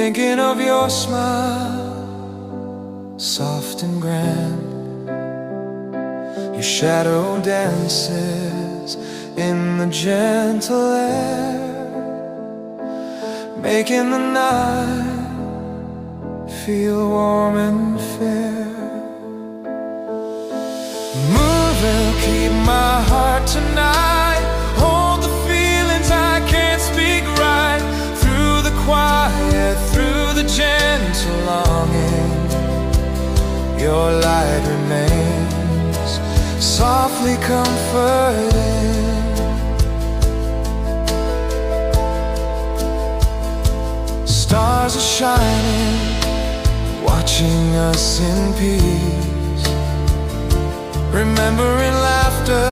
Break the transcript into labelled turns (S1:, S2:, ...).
S1: Thinking of your smile, soft and grand. Your shadow dances in the gentle air, making the night feel warm and fair. Moon will keep my heart tonight. Hold the feelings I can't speak right. Through the quiet, through the gentle longing, your light remains softly comforting. Stars are shining, watching us in peace, remembering laughter.